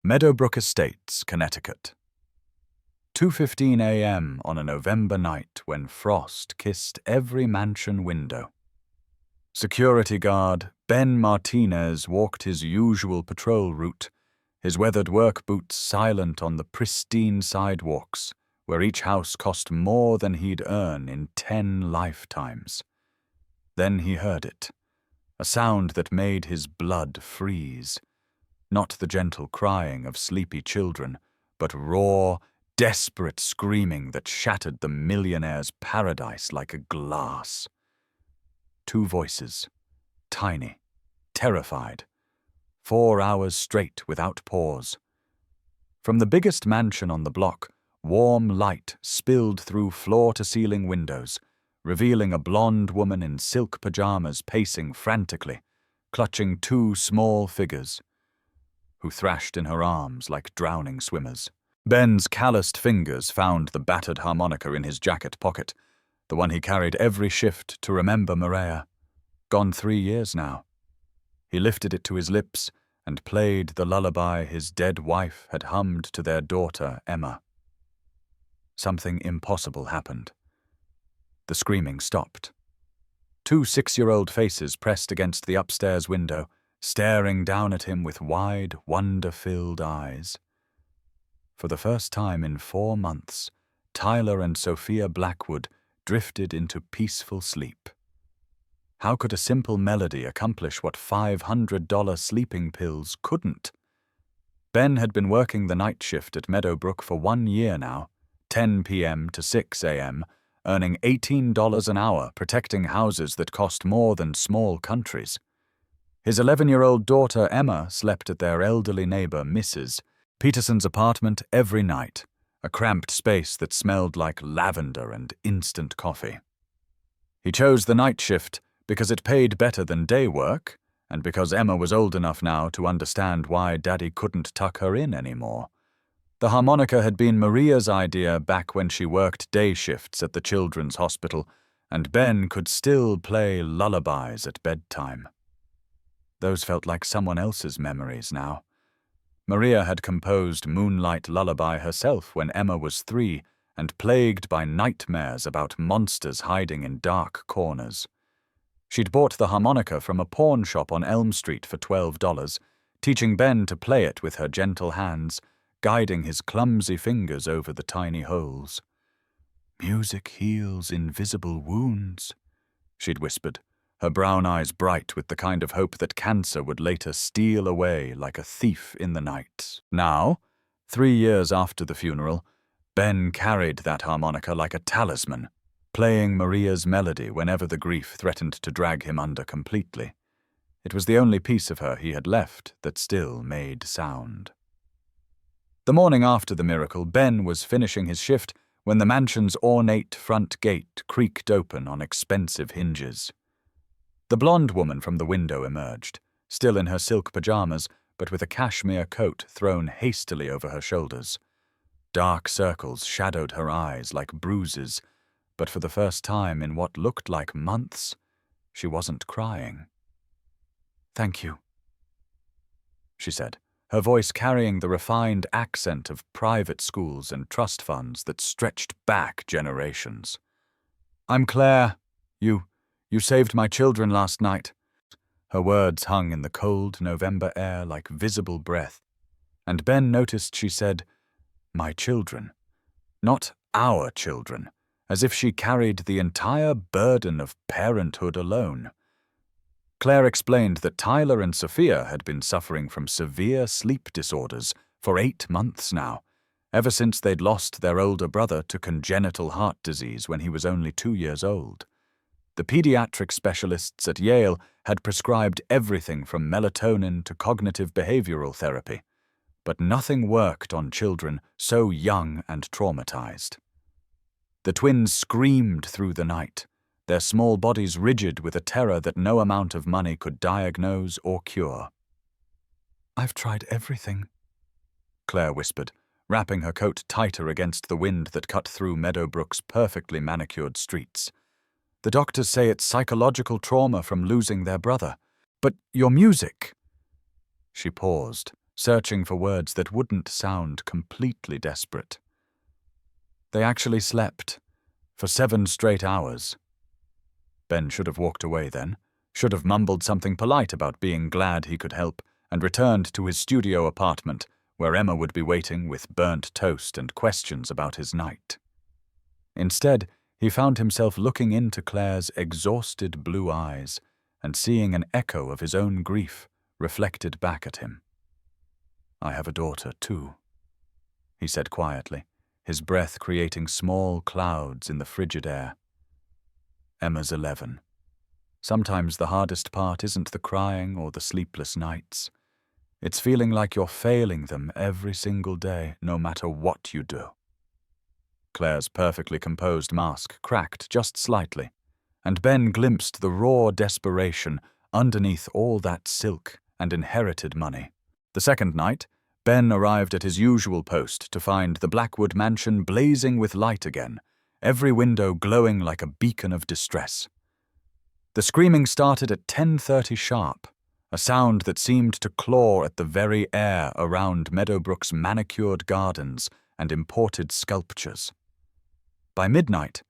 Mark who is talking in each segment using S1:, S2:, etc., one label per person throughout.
S1: Meadowbrook Estates, Connecticut. 2:15 a.m. on a November night when frost kissed every mansion window. Security guard Ben Martinez walked his usual patrol route, his weathered work boots silent on the pristine sidewalks, where each house cost more than he'd earn in 10 lifetimes. Then he heard it, a sound that made his blood freeze. Not the gentle crying of sleepy children, but raw, desperate screaming that shattered the millionaire's paradise like a glass. 2 voices, tiny, terrified, 4 hours straight without pause. From the biggest mansion on the block, warm light spilled through floor-to-ceiling windows, revealing a blonde woman in silk pajamas pacing frantically, clutching 2 small figures, who thrashed in her arms like drowning swimmers. Ben's calloused fingers found the battered harmonica in his jacket pocket, the one he carried every shift to remember Maria. Gone 3 years now. He lifted it to his lips and played the lullaby his dead wife had hummed to their daughter, Emma. Something impossible happened. The screaming stopped. 2 6-year-old faces pressed against the upstairs window, staring down at him with wide, wonder-filled eyes. For the first time in 4 months, Tyler and Sophia Blackwood drifted into peaceful sleep. How could a simple melody accomplish what $500 sleeping pills couldn't? Ben had been working the night shift at Meadowbrook for 1 year now, 10 p.m. to 6 a.m., earning $18 an hour protecting houses that cost more than small countries. His 11-year-old daughter Emma slept at their elderly neighbor Mrs. Peterson's apartment every night, a cramped space that smelled like lavender and instant coffee. He chose the night shift because it paid better than day work, and because Emma was old enough now to understand why Daddy couldn't tuck her in anymore. The harmonica had been Maria's idea back when she worked day shifts at the children's hospital, and Ben could still play lullabies at bedtime. Those felt like someone else's memories now. Maria had composed Moonlight Lullaby herself when Emma was 3 and plagued by nightmares about monsters hiding in dark corners. She'd bought the harmonica from a pawn shop on Elm Street for $12, teaching Ben to play it with her gentle hands, guiding his clumsy fingers over the tiny holes. "Music heals invisible wounds," she'd whispered, her brown eyes bright with the kind of hope that cancer would later steal away like a thief in the night. Now, 3 years after the funeral, Ben carried that harmonica like a talisman, playing Maria's melody whenever the grief threatened to drag him under completely. It was the only piece of her he had left that still made sound. The morning after the miracle, Ben was finishing his shift when the mansion's ornate front gate creaked open on expensive hinges. The blonde woman from the window emerged, still in her silk pajamas, but with a cashmere coat thrown hastily over her shoulders. Dark circles shadowed her eyes like bruises, but for the first time in what looked like months, she wasn't crying. "Thank you," she said, her voice carrying the refined accent of private schools and trust funds that stretched back generations. "I'm Clare. You saved my children last night." Her words hung in the cold November air like visible breath, and Ben noticed she said, "my children," not "our children," as if she carried the entire burden of parenthood alone. Claire explained that Tyler and Sophia had been suffering from severe sleep disorders for 8 months now, ever since they'd lost their older brother to congenital heart disease when he was only 2 years old. The pediatric specialists at Yale had prescribed everything from melatonin to cognitive behavioral therapy, but nothing worked on children so young and traumatized. The twins screamed through the night, their small bodies rigid with a terror that no amount of money could diagnose or cure. "I've tried everything," Claire whispered, wrapping her coat tighter against the wind that cut through Meadowbrook's perfectly manicured streets. "The doctors say it's psychological trauma from losing their brother. But your music—" She paused, searching for words that wouldn't sound completely desperate. They actually slept for 7 straight hours. Ben should have walked away then, should have mumbled something polite about being glad he could help, and returned to his studio apartment, where Emma would be waiting with burnt toast and questions about his night. Instead, he found himself looking into Clare's exhausted blue eyes and seeing an echo of his own grief reflected back at him. "I have a daughter, too," he said quietly, his breath creating small clouds in the frigid air. "Emma's 11. Sometimes the hardest part isn't the crying or the sleepless nights. It's feeling like you're failing them every single day, no matter what you do." Clare's perfectly composed mask cracked just slightly, and Ben glimpsed the raw desperation underneath all that silk and inherited money. The second night, Ben arrived at his usual post to find the Blackwood mansion blazing with light again, every window glowing like a beacon of distress. The screaming started at 10:30 sharp, a sound that seemed to claw at the very air around Meadowbrook's manicured gardens and imported sculptures. By midnight,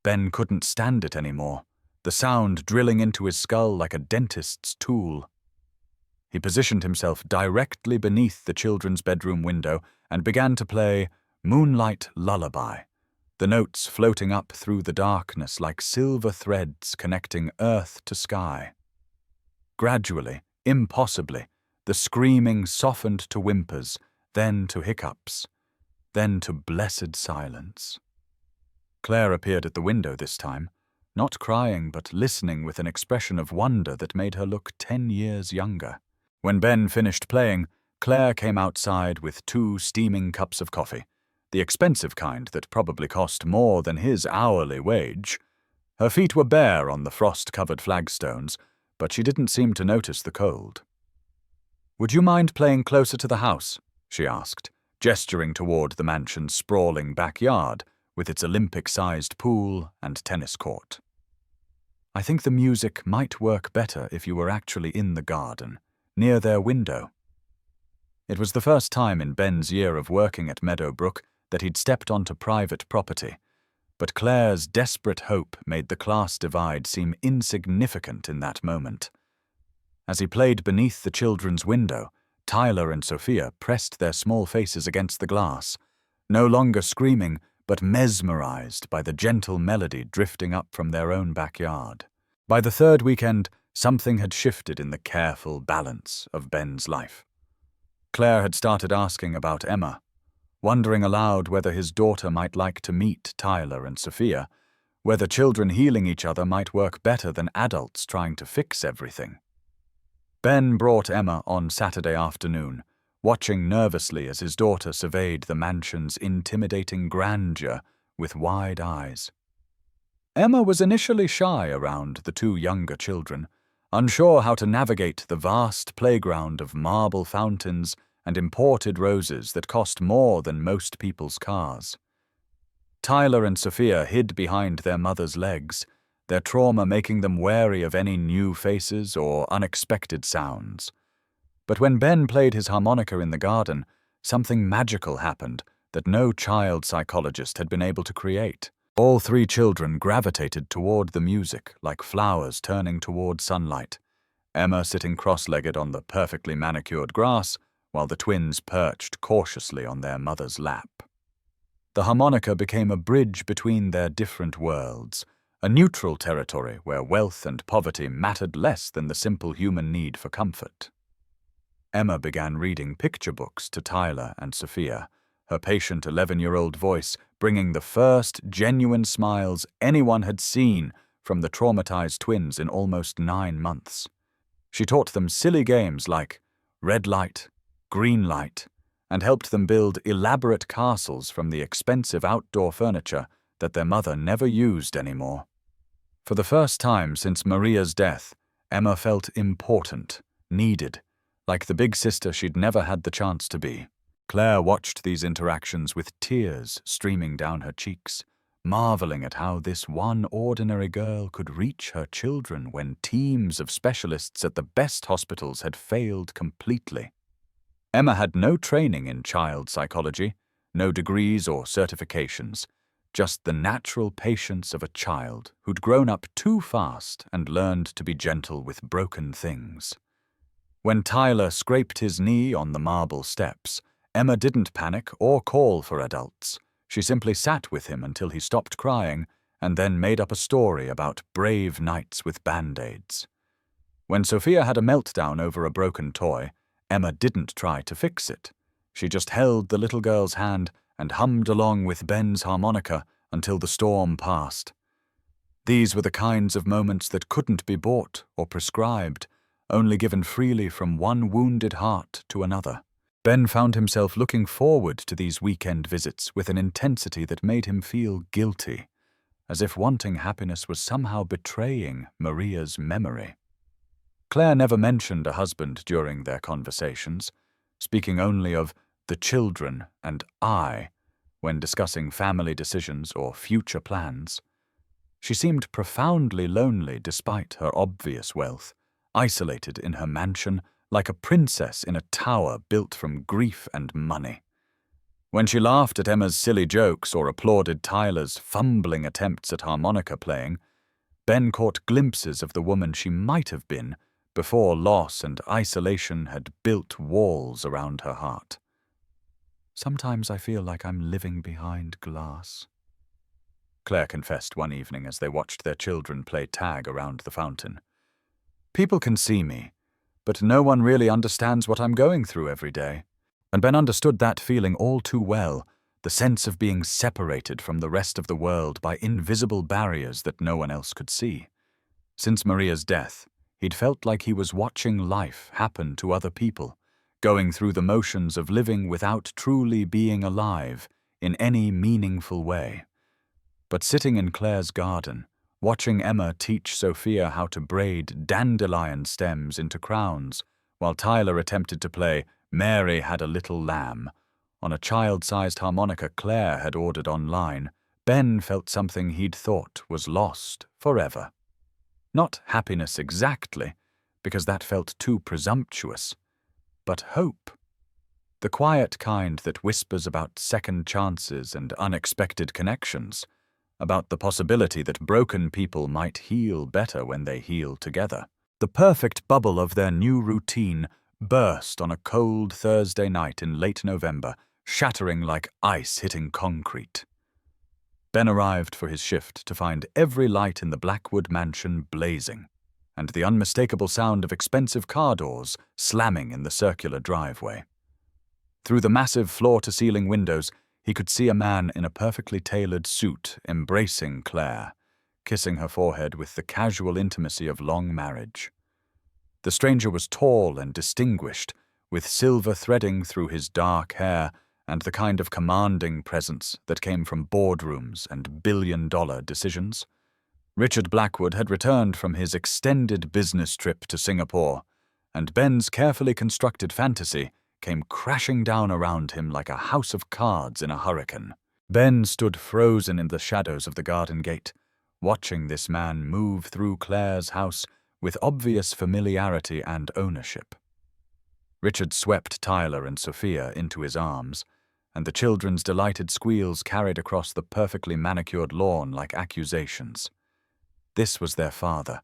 S1: Ben couldn't stand it anymore, the sound drilling into his skull like a dentist's tool. He positioned himself directly beneath the children's bedroom window and began to play Moonlight Lullaby, the notes floating up through the darkness like silver threads connecting earth to sky. Gradually, impossibly, the screaming softened to whimpers, then to hiccups, then to blessed silence. Clare appeared at the window this time, not crying but listening with an expression of wonder that made her look 10 years younger. When Ben finished playing, Clare came outside with 2 steaming cups of coffee, the expensive kind that probably cost more than his hourly wage. Her feet were bare on the frost-covered flagstones, but she didn't seem to notice the cold. "Would you mind playing closer to the house?" she asked, gesturing toward the mansion's sprawling backyard with its Olympic-sized pool and tennis court. "I think the music might work better if you were actually in the garden, near their window." It was the first time in Ben's year of working at Meadowbrook that he'd stepped onto private property, but Clare's desperate hope made the class divide seem insignificant in that moment. As he played beneath the children's window, Tyler and Sophia pressed their small faces against the glass, no longer screaming, but mesmerized by the gentle melody drifting up from their own backyard. By the third weekend, something had shifted in the careful balance of Ben's life. Clare had started asking about Emma, wondering aloud whether his daughter might like to meet Tyler and Sophia, whether children healing each other might work better than adults trying to fix everything. Ben brought Emma on Saturday afternoon, watching nervously as his daughter surveyed the mansion's intimidating grandeur with wide eyes. Emma was initially shy around the 2 younger children, unsure how to navigate the vast playground of marble fountains and imported roses that cost more than most people's cars. Tyler and Sophia hid behind their mother's legs, their trauma making them wary of any new faces or unexpected sounds. But when Ben played his harmonica in the garden, something magical happened that no child psychologist had been able to create. All 3 children gravitated toward the music like flowers turning toward sunlight, Emma sitting cross-legged on the perfectly manicured grass, while the twins perched cautiously on their mother's lap. The harmonica became a bridge between their different worlds, a neutral territory where wealth and poverty mattered less than the simple human need for comfort. Emma began reading picture books to Tyler and Sophia, her patient 11-year-old voice bringing the first genuine smiles anyone had seen from the traumatized twins in almost 9 months. She taught them silly games like red light, green light, and helped them build elaborate castles from the expensive outdoor furniture that their mother never used anymore. For the first time since Maria's death, Emma felt important, needed, like the big sister she'd never had the chance to be. Clare watched these interactions with tears streaming down her cheeks, marveling at how this one ordinary girl could reach her children when teams of specialists at the best hospitals had failed completely. Emma had no training in child psychology, no degrees or certifications, just the natural patience of a child who'd grown up too fast and learned to be gentle with broken things. When Tyler scraped his knee on the marble steps, Emma didn't panic or call for adults. She simply sat with him until he stopped crying and then made up a story about brave knights with band-aids. When Sophia had a meltdown over a broken toy, Emma didn't try to fix it. She just held the little girl's hand and hummed along with Ben's harmonica until the storm passed. These were the kinds of moments that couldn't be bought or prescribed, only given freely from one wounded heart to another. Ben found himself looking forward to these weekend visits with an intensity that made him feel guilty, as if wanting happiness was somehow betraying Maria's memory. Clare never mentioned a husband during their conversations, speaking only of the children and I when discussing family decisions or future plans. She seemed profoundly lonely despite her obvious wealth, isolated in her mansion like a princess in a tower built from grief and money. When she laughed at Emma's silly jokes or applauded Tyler's fumbling attempts at harmonica playing, Ben caught glimpses of the woman she might have been before loss and isolation had built walls around her heart. "Sometimes I feel like I'm living behind glass," Clare confessed one evening as they watched their children play tag around the fountain. "People can see me, but no one really understands what I'm going through every day." And Ben understood that feeling all too well, the sense of being separated from the rest of the world by invisible barriers that no one else could see. Since Maria's death, he'd felt like he was watching life happen to other people, going through the motions of living without truly being alive in any meaningful way. But sitting in Clare's garden, watching Emma teach Sophia how to braid dandelion stems into crowns, while Tyler attempted to play "Mary Had a Little Lamb" on a child-sized harmonica Clare had ordered online, Ben felt something he'd thought was lost forever. Not happiness exactly, because that felt too presumptuous, but hope. The quiet kind that whispers about second chances and unexpected connections, about the possibility that broken people might heal better when they heal together. The perfect bubble of their new routine burst on a cold Thursday night in late November, shattering like ice hitting concrete. Ben arrived for his shift to find every light in the Blackwood mansion blazing, and the unmistakable sound of expensive car doors slamming in the circular driveway. Through the massive floor-to-ceiling windows, he could see a man in a perfectly tailored suit embracing Clare, kissing her forehead with the casual intimacy of long marriage. The stranger was tall and distinguished, with silver threading through his dark hair and the kind of commanding presence that came from boardrooms and billion-dollar decisions. Richard Blackwood had returned from his extended business trip to Singapore, and Ben's carefully constructed fantasy came crashing down around him like a house of cards in a hurricane. Ben stood frozen in the shadows of the garden gate, watching this man move through Clare's house with obvious familiarity and ownership. Richard swept Tyler and Sophia into his arms, and the children's delighted squeals carried across the perfectly manicured lawn like accusations. This was their father,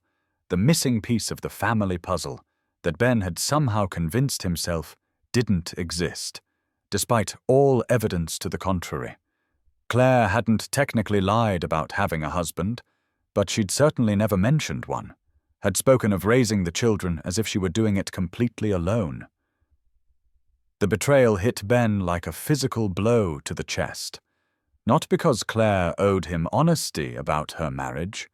S1: the missing piece of the family puzzle that Ben had somehow convinced himself didn't exist, despite all evidence to the contrary. Clare hadn't technically lied about having a husband, but she'd certainly never mentioned one, had spoken of raising the children as if she were doing it completely alone. The betrayal hit Ben like a physical blow to the chest, not because Clare owed him honesty about her marriage,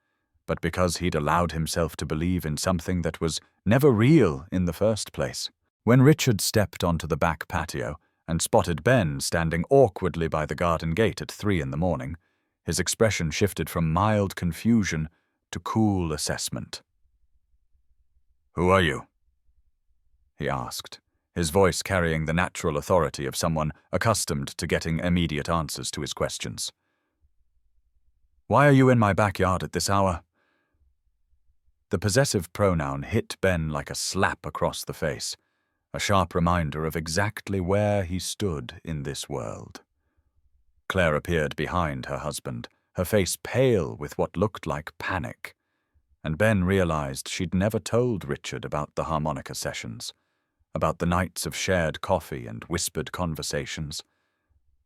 S1: but because he'd allowed himself to believe in something that was never real in the first place. When Richard stepped onto the back patio and spotted Ben standing awkwardly by the garden gate at 3 a.m, his expression shifted from mild confusion to cool assessment. "Who are you?" he asked, his voice carrying the natural authority of someone accustomed to getting immediate answers to his questions. "Why are you in my backyard at this hour?" The possessive pronoun hit Ben like a slap across the face, a sharp reminder of exactly where he stood in this world. Clare appeared behind her husband, her face pale with what looked like panic, and Ben realized she'd never told Richard about the harmonica sessions, about the nights of shared coffee and whispered conversations,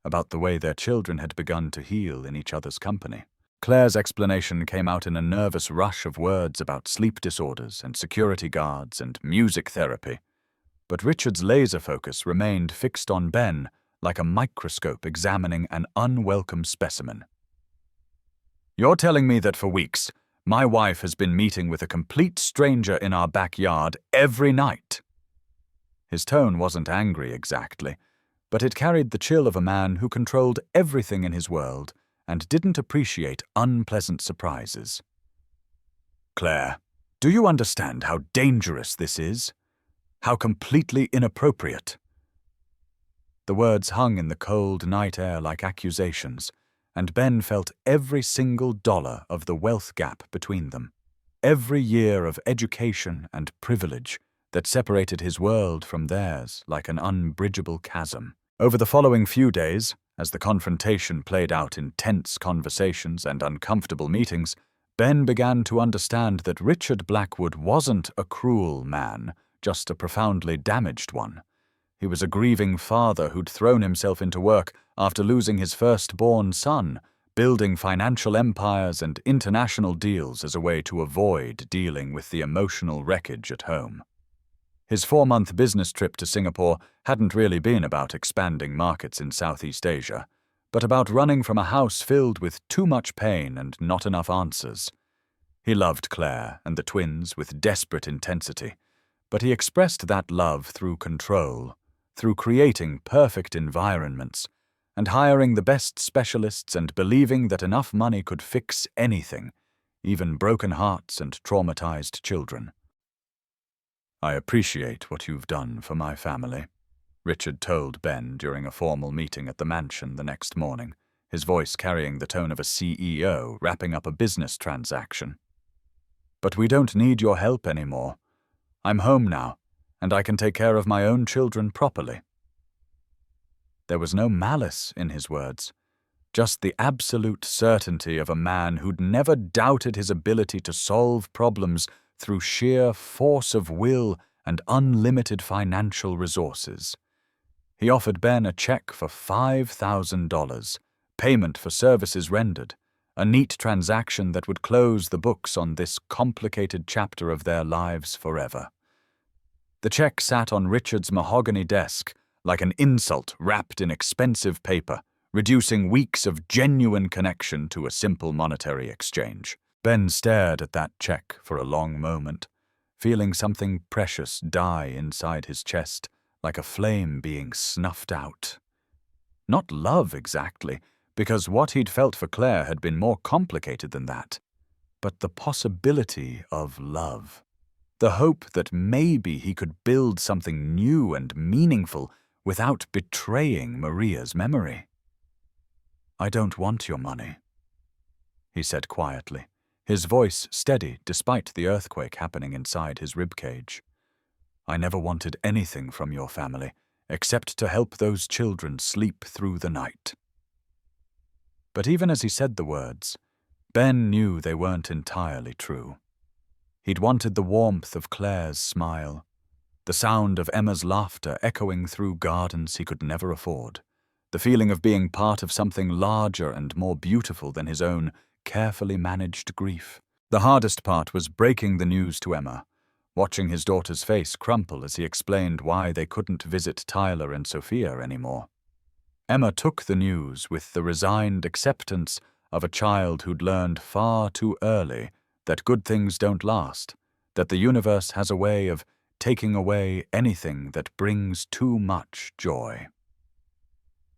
S1: about the way their children had begun to heal in each other's company. Claire's explanation came out in a nervous rush of words about sleep disorders and security guards and music therapy, but Richard's laser focus remained fixed on Ben like a microscope examining an unwelcome specimen. "You're telling me that for weeks, my wife has been meeting with a complete stranger in our backyard every night?" His tone wasn't angry exactly, but it carried the chill of a man who controlled everything in his world and didn't appreciate unpleasant surprises. "Clare, do you understand how dangerous this is? How completely inappropriate?" The words hung in the cold night air like accusations, and Ben felt every single dollar of the wealth gap between them, every year of education and privilege that separated his world from theirs like an unbridgeable chasm. Over the following few days, as the confrontation played out in tense conversations and uncomfortable meetings, Ben began to understand that Richard Blackwood wasn't a cruel man, just a profoundly damaged one. He was a grieving father who'd thrown himself into work after losing his firstborn son, building financial empires and international deals as a way to avoid dealing with the emotional wreckage at home. His 4-month business trip to Singapore hadn't really been about expanding markets in Southeast Asia, but about running from a house filled with too much pain and not enough answers. He loved Clare and the twins with desperate intensity, but he expressed that love through control, through creating perfect environments, and hiring the best specialists and believing that enough money could fix anything, even broken hearts and traumatized children. "I appreciate what you've done for my family," Richard told Ben during a formal meeting at the mansion the next morning, his voice carrying the tone of a CEO wrapping up a business transaction. "But we don't need your help anymore. I'm home now, and I can take care of my own children properly." There was no malice in his words, just the absolute certainty of a man who'd never doubted his ability to solve problems through sheer force of will and unlimited financial resources. He offered Ben a check for $5,000, payment for services rendered, a neat transaction that would close the books on this complicated chapter of their lives forever. The check sat on Richard's mahogany desk like an insult wrapped in expensive paper, reducing weeks of genuine connection to a simple monetary exchange. Ben stared at that check for a long moment, feeling something precious die inside his chest, like a flame being snuffed out. Not love exactly, because what he'd felt for Clare had been more complicated than that, but the possibility of love. The hope that maybe he could build something new and meaningful without betraying Maria's memory. "I don't want your money," he said quietly, his voice steady despite the earthquake happening inside his ribcage. "I never wanted anything from your family, except to help those children sleep through the night." But even as he said the words, Ben knew they weren't entirely true. He'd wanted the warmth of Clare's smile, the sound of Emma's laughter echoing through gardens he could never afford, the feeling of being part of something larger and more beautiful than his own carefully managed grief. The hardest part was breaking the news to Emma, watching his daughter's face crumple as he explained why they couldn't visit Tyler and Sophia anymore. Emma took the news with the resigned acceptance of a child who'd learned far too early that good things don't last, that the universe has a way of taking away anything that brings too much joy.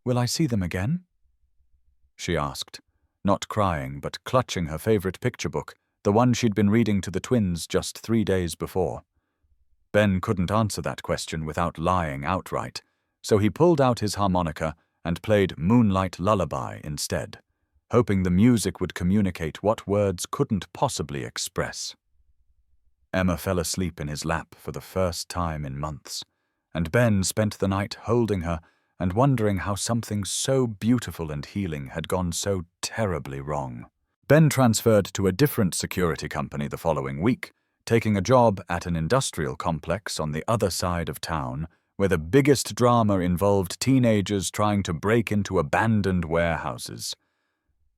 S1: "Will I see them again?" she asked, not crying but clutching her favorite picture book, the one she'd been reading to the twins just 3 days before. Ben couldn't answer that question without lying outright, so he pulled out his harmonica and played Moonlight Lullaby instead, hoping the music would communicate what words couldn't possibly express. Emma fell asleep in his lap for the first time in months, and Ben spent the night holding her and wondering how something so beautiful and healing had gone so terribly wrong. Ben transferred to a different security company the following week, taking a job at an industrial complex on the other side of town, where the biggest drama involved teenagers trying to break into abandoned warehouses.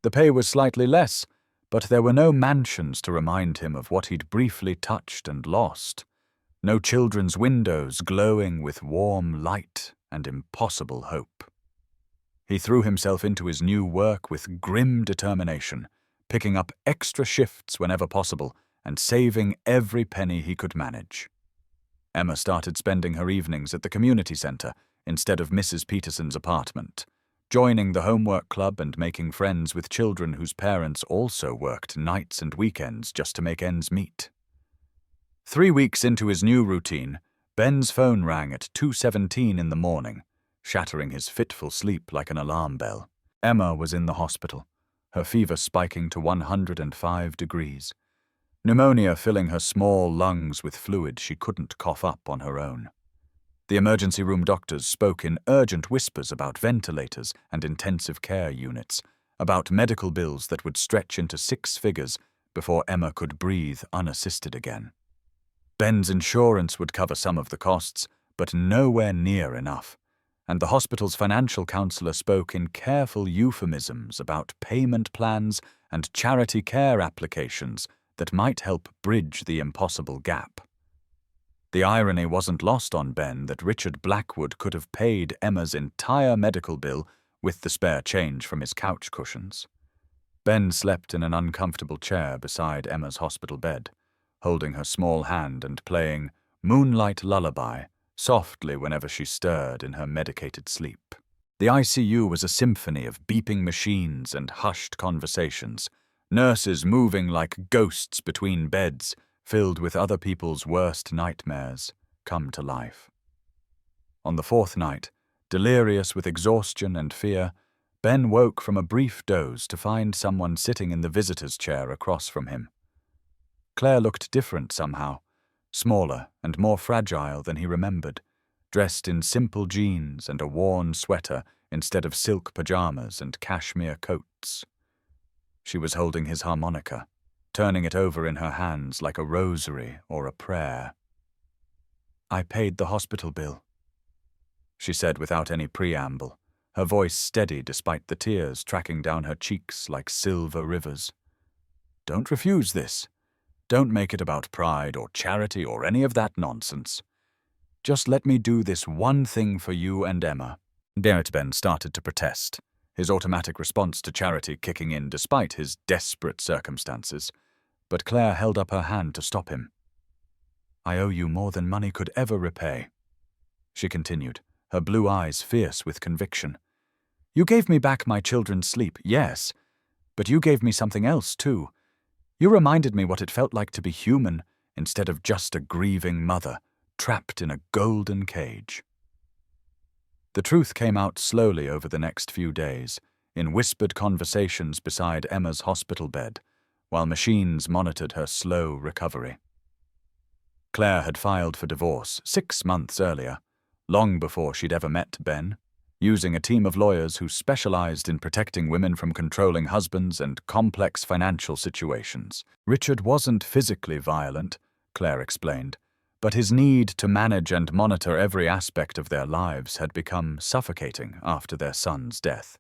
S1: The pay was slightly less, but there were no mansions to remind him of what he'd briefly touched and lost. No children's windows glowing with warm light and impossible hope. He threw himself into his new work with grim determination, picking up extra shifts whenever possible and saving every penny he could manage. Emma started spending her evenings at the community center instead of Mrs. Peterson's apartment, joining the homework club and making friends with children whose parents also worked nights and weekends just to make ends meet. 3 weeks into his new routine, Ben's phone rang at 2:17 in the morning, shattering his fitful sleep like an alarm bell. Emma was in the hospital, her fever spiking to 105 degrees. Pneumonia filling her small lungs with fluid she couldn't cough up on her own. The emergency room doctors spoke in urgent whispers about ventilators and intensive care units, about medical bills that would stretch into 6 figures before Emma could breathe unassisted again. Ben's insurance would cover some of the costs, but nowhere near enough, and the hospital's financial counselor spoke in careful euphemisms about payment plans and charity care applications that might help bridge the impossible gap. The irony wasn't lost on Ben that Richard Blackwood could have paid Emma's entire medical bill with the spare change from his couch cushions. Ben slept in an uncomfortable chair beside Emma's hospital bed, holding her small hand and playing Moonlight Lullaby softly whenever she stirred in her medicated sleep. The ICU was a symphony of beeping machines and hushed conversations, nurses moving like ghosts between beds, filled with other people's worst nightmares, come to life. On the 4th night, delirious with exhaustion and fear, Ben woke from a brief doze to find someone sitting in the visitor's chair across from him. Clare looked different somehow, smaller and more fragile than he remembered, dressed in simple jeans and a worn sweater instead of silk pajamas and cashmere coats. She was holding his harmonica, turning it over in her hands like a rosary or a prayer. "I paid the hospital bill," she said without any preamble, her voice steady despite the tears tracking down her cheeks like silver rivers. "Don't refuse this. Don't make it about pride or charity or any of that nonsense. Just let me do this one thing for you and Emma." Ben started to protest, his automatic response to charity kicking in despite his desperate circumstances, but Clare held up her hand to stop him. "I owe you more than money could ever repay," she continued, her blue eyes fierce with conviction. "You gave me back my children's sleep, yes, but you gave me something else too. You reminded me what it felt like to be human instead of just a grieving mother, trapped in a golden cage." The truth came out slowly over the next few days, in whispered conversations beside Emma's hospital bed, while machines monitored her slow recovery. Clare had filed for divorce 6 months earlier, long before she'd ever met Ben, using a team of lawyers who specialized in protecting women from controlling husbands and complex financial situations. Richard wasn't physically violent, Clare explained, but his need to manage and monitor every aspect of their lives had become suffocating after their son's death.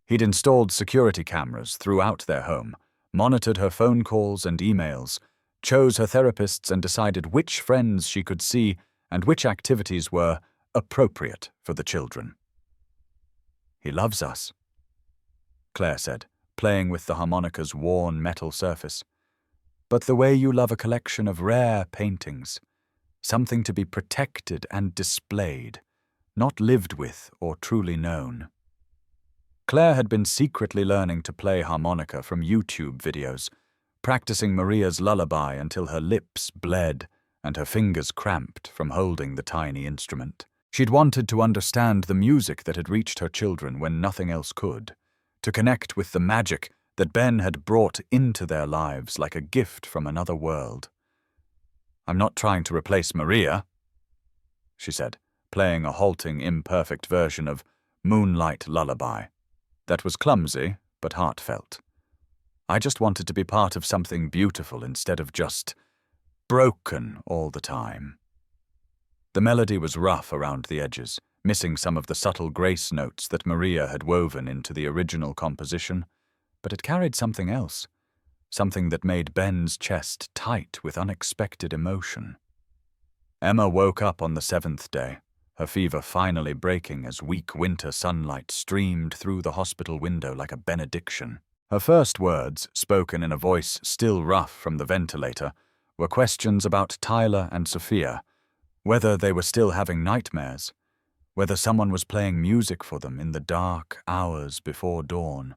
S1: He'd installed security cameras throughout their home, monitored her phone calls and emails, chose her therapists and decided which friends she could see and which activities were appropriate for the children. "He loves us," Clare said, playing with the harmonica's worn metal surface. "But the way you love a collection of rare paintings, something to be protected and displayed, not lived with or truly known." Clare had been secretly learning to play harmonica from YouTube videos, practicing Maria's lullaby until her lips bled and her fingers cramped from holding the tiny instrument. She'd wanted to understand the music that had reached her children when nothing else could, to connect with the magic that Ben had brought into their lives like a gift from another world. "I'm not trying to replace Maria," she said, playing a halting, imperfect version of Moonlight Lullaby. That was clumsy, but heartfelt. I just wanted to be part of something beautiful instead of just broken all the time. The melody was rough around the edges, missing some of the subtle grace notes that Maria had woven into the original composition, but it carried something else, something that made Ben's chest tight with unexpected emotion. Emma woke up on the 7th day, her fever finally breaking as weak winter sunlight streamed through the hospital window like a benediction. Her first words, spoken in a voice still rough from the ventilator, were questions about Tyler and Sophia, whether they were still having nightmares, whether someone was playing music for them in the dark hours before dawn.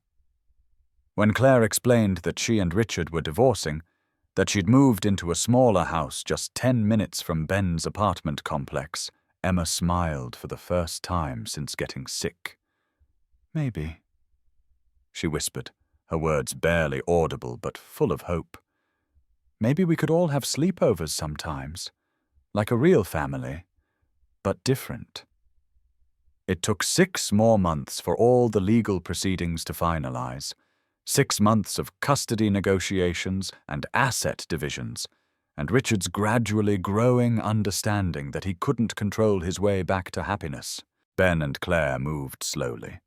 S1: When Clare explained that she and Richard were divorcing, that she'd moved into a smaller house just 10 minutes from Ben's apartment complex, Emma smiled for the first time since getting sick. "Maybe," she whispered, her words barely audible but full of hope. "Maybe we could all have sleepovers sometimes, like a real family, but different." It took 6 more months for all the legal proceedings to finalize. 6 months of custody negotiations and asset divisions, and Richard's gradually growing understanding that he couldn't control his way back to happiness. Ben and Clare moved slowly,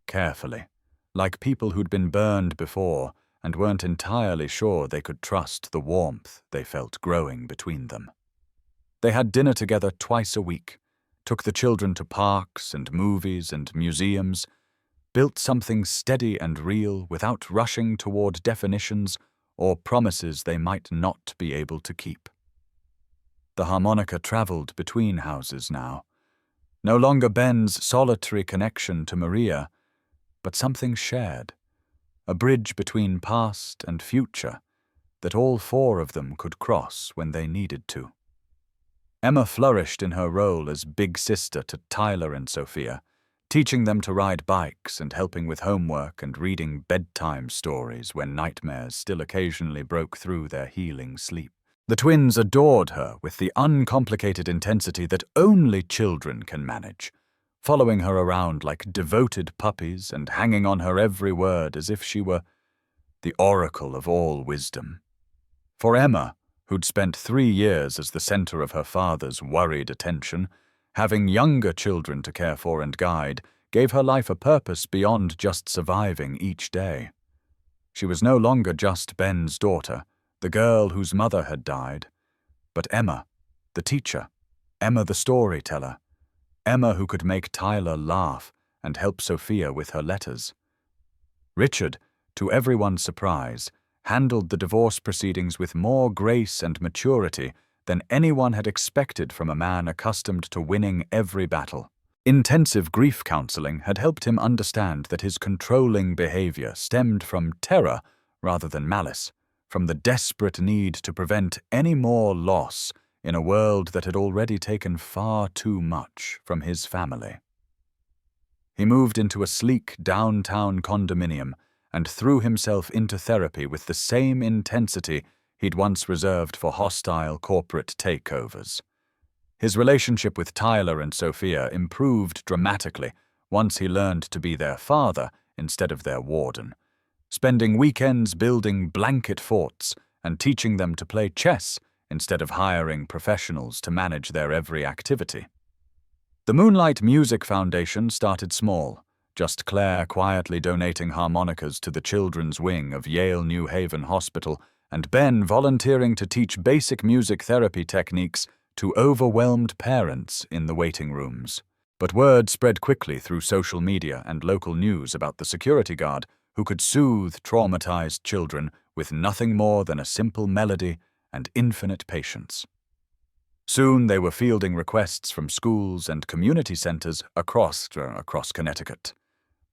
S1: carefully, like people who'd been burned before and weren't entirely sure they could trust the warmth they felt growing between them. They had dinner together twice a week, took the children to parks and movies and museums, built something steady and real without rushing toward definitions or promises they might not be able to keep. The harmonica traveled between houses now. No longer Ben's solitary connection to Maria, but something shared, a bridge between past and future that all 4 of them could cross when they needed to. Emma flourished in her role as big sister to Tyler and Sophia, teaching them to ride bikes and helping with homework and reading bedtime stories when nightmares still occasionally broke through their healing sleep. The twins adored her with the uncomplicated intensity that only children can manage, following her around like devoted puppies and hanging on her every word as if she were the oracle of all wisdom. For Emma, who'd spent 3 years as the center of her father's worried attention, having younger children to care for and guide gave her life a purpose beyond just surviving each day. She was no longer just Ben's daughter, the girl whose mother had died, but Emma, the teacher, Emma the storyteller, Emma who could make Tyler laugh and help Sophia with her letters. Richard, to everyone's surprise, handled the divorce proceedings with more grace and maturity than anyone had expected from a man accustomed to winning every battle. Intensive grief counseling had helped him understand that his controlling behavior stemmed from terror rather than malice, from the desperate need to prevent any more loss in a world that had already taken far too much from his family. He moved into a sleek downtown condominium and threw himself into therapy with the same intensity he'd once reserved for hostile corporate takeovers. His relationship with Tyler and Sophia improved dramatically once he learned to be their father instead of their warden, spending weekends building blanket forts and teaching them to play chess instead of hiring professionals to manage their every activity. The Moonlight Music Foundation started small, just Clare quietly donating harmonicas to the children's wing of Yale New Haven Hospital and Ben volunteering to teach basic music therapy techniques to overwhelmed parents in the waiting rooms. But word spread quickly through social media and local news about the security guard who could soothe traumatized children with nothing more than a simple melody and infinite patience. Soon they were fielding requests from schools and community centers across Connecticut.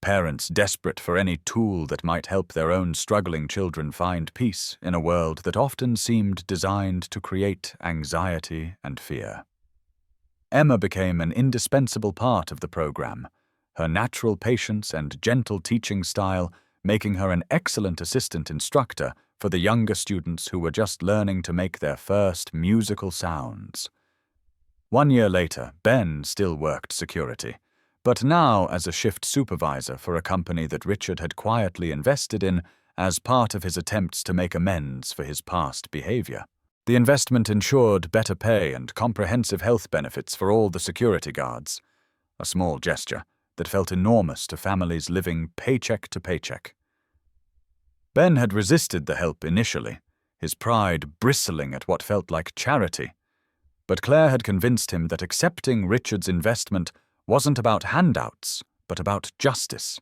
S1: Parents desperate for any tool that might help their own struggling children find peace in a world that often seemed designed to create anxiety and fear. Emma became an indispensable part of the program, her natural patience and gentle teaching style making her an excellent assistant instructor for the younger students who were just learning to make their first musical sounds. 1 year later, Ben still worked security, but now as a shift supervisor for a company that Richard had quietly invested in as part of his attempts to make amends for his past behavior. The investment ensured better pay and comprehensive health benefits for all the security guards, a small gesture that felt enormous to families living paycheck to paycheck. Ben had resisted the help initially, his pride bristling at what felt like charity. But Clare had convinced him that accepting Richard's investment wasn't about handouts, but about justice,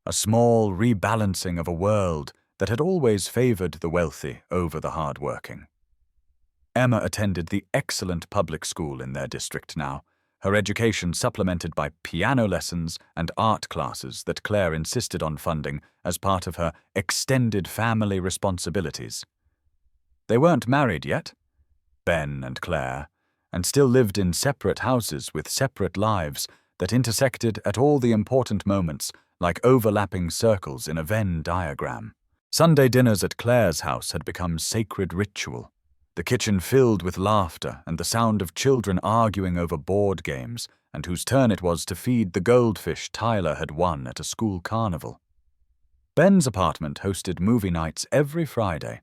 S1: a small rebalancing of a world that had always favored the wealthy over the hard-working. Emma attended the excellent public school in their district now, her education supplemented by piano lessons and art classes that Clare insisted on funding as part of her extended family responsibilities. They weren't married yet, Ben and Clare, and still lived in separate houses with separate lives that intersected at all the important moments like overlapping circles in a Venn diagram. Sunday dinners at Clare's house had become sacred ritual, the kitchen filled with laughter and the sound of children arguing over board games and whose turn it was to feed the goldfish Tyler had won at a school carnival. Ben's apartment hosted movie nights every Friday,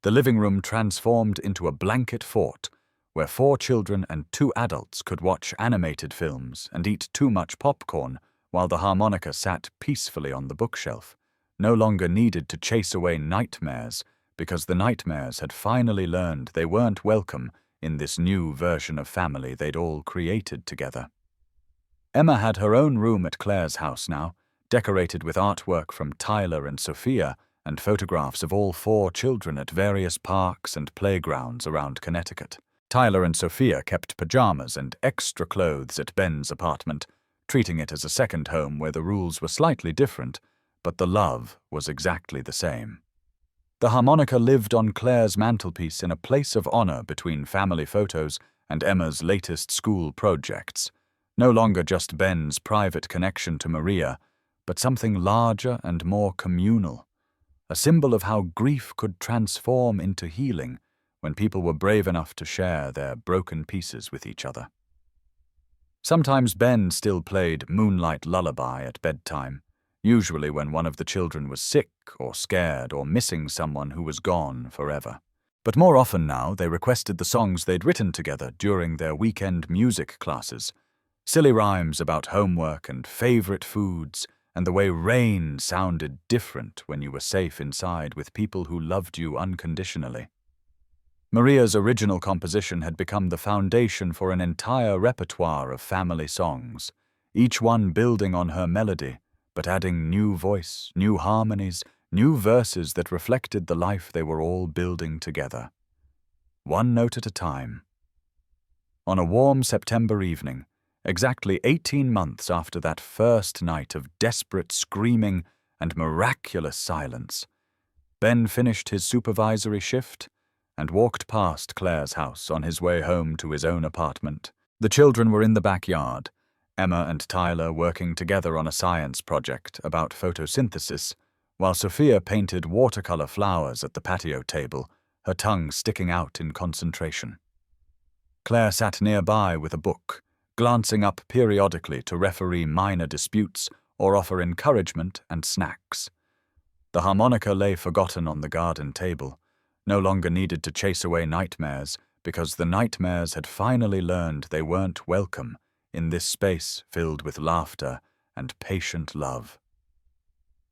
S1: the living room transformed into a blanket fort where 4 children and 2 adults could watch animated films and eat too much popcorn while the harmonica sat peacefully on the bookshelf, no longer needed to chase away nightmares because the nightmares had finally learned they weren't welcome in this new version of family they'd all created together. Emma had her own room at Clare's house now, decorated with artwork from Tyler and Sophia and photographs of all 4 children at various parks and playgrounds around Connecticut. Tyler and Sophia kept pajamas and extra clothes at Ben's apartment, treating it as a second home where the rules were slightly different, but the love was exactly the same. The harmonica lived on Clare's mantelpiece in a place of honor between family photos and Emma's latest school projects, no longer just Ben's private connection to Maria, but something larger and more communal, a symbol of how grief could transform into healing when people were brave enough to share their broken pieces with each other. Sometimes Ben still played Moonlight Lullaby at bedtime, usually when one of the children was sick or scared or missing someone who was gone forever. But more often now, they requested the songs they'd written together during their weekend music classes, silly rhymes about homework and favorite foods, and the way rain sounded different when you were safe inside with people who loved you unconditionally. Maria's original composition had become the foundation for an entire repertoire of family songs, each one building on her melody, but adding new voice, new harmonies, new verses that reflected the life they were all building together. One note at a time. On a warm September evening, exactly 18 months after that first night of desperate screaming and miraculous silence, Ben finished his supervisory shift and walked past Clare's house on his way home to his own apartment. The children were in the backyard, Emma and Tyler working together on a science project about photosynthesis, while Sophia painted watercolor flowers at the patio table, her tongue sticking out in concentration. Clare sat nearby with a book, glancing up periodically to referee minor disputes or offer encouragement and snacks. The harmonica lay forgotten on the garden table, no longer needed to chase away nightmares because the nightmares had finally learned they weren't welcome in this space filled with laughter and patient love.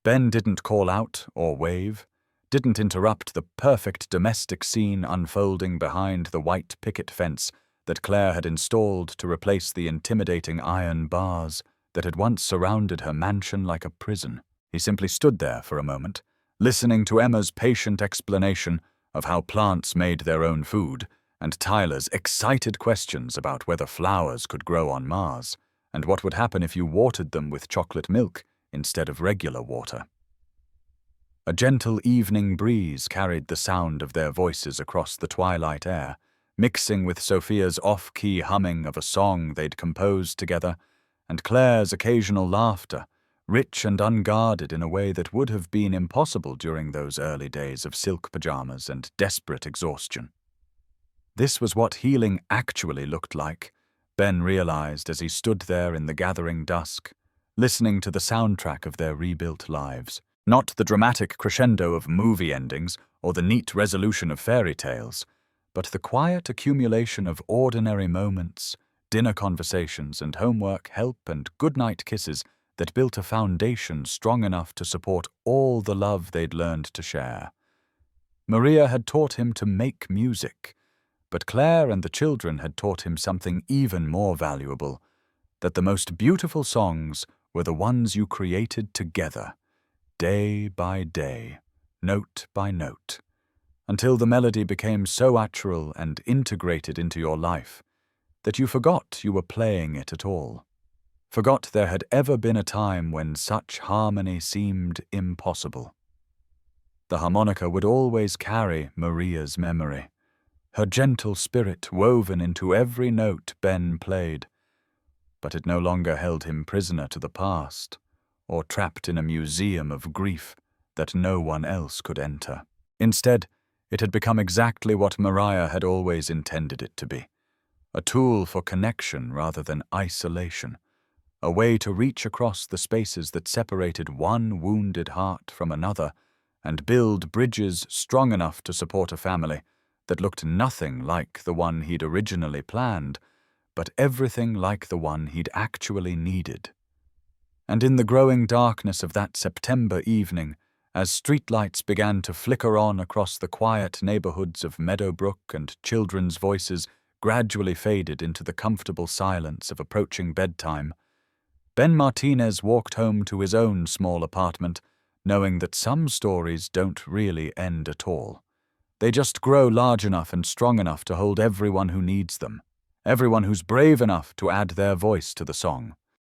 S1: Ben didn't call out or wave, didn't interrupt the perfect domestic scene unfolding behind the white picket fence that Clare had installed to replace the intimidating iron bars that had once surrounded her mansion like a prison. He simply stood there for a moment, listening to Emma's patient explanation of how plants made their own food, and Tyler's excited questions about whether flowers could grow on Mars, and what would happen if you watered them with chocolate milk instead of regular water. A gentle evening breeze carried the sound of their voices across the twilight air, mixing with Sophia's off-key humming of a song they'd composed together, and Clare's occasional laughter, rich and unguarded in a way that would have been impossible during those early days of silk pajamas and desperate exhaustion. This was what healing actually looked like, Ben realized as he stood there in the gathering dusk, listening to the soundtrack of their rebuilt lives. Not the dramatic crescendo of movie endings or the neat resolution of fairy tales, but the quiet accumulation of ordinary moments, dinner conversations and homework help and goodnight kisses that built a foundation strong enough to support all the love they'd learned to share. Maria had taught him to make music, but Clare and the children had taught him something even more valuable, that the most beautiful songs were the ones you created together, day by day, note by note, until the melody became so natural and integrated into your life that you forgot you were playing it at all, forgot there had ever been a time when such harmony seemed impossible. The harmonica would always carry Maria's memory, her gentle spirit woven into every note Ben played, but it no longer held him prisoner to the past, or trapped in a museum of grief that no one else could enter. Instead, it had become exactly what Maria had always intended it to be, a tool for connection rather than isolation, a way to reach across the spaces that separated one wounded heart from another and build bridges strong enough to support a family that looked nothing like the one he'd originally planned, but everything like the one he'd actually needed. And in the growing darkness of that September evening, as streetlights began to flicker on across the quiet neighborhoods of Meadowbrook and children's voices gradually faded into the comfortable silence of approaching bedtime, Ben Martinez walked home to his own small apartment, knowing that some stories don't really end at all. They just grow large enough and strong enough to hold everyone who needs them, everyone who's brave enough to add their voice to the song.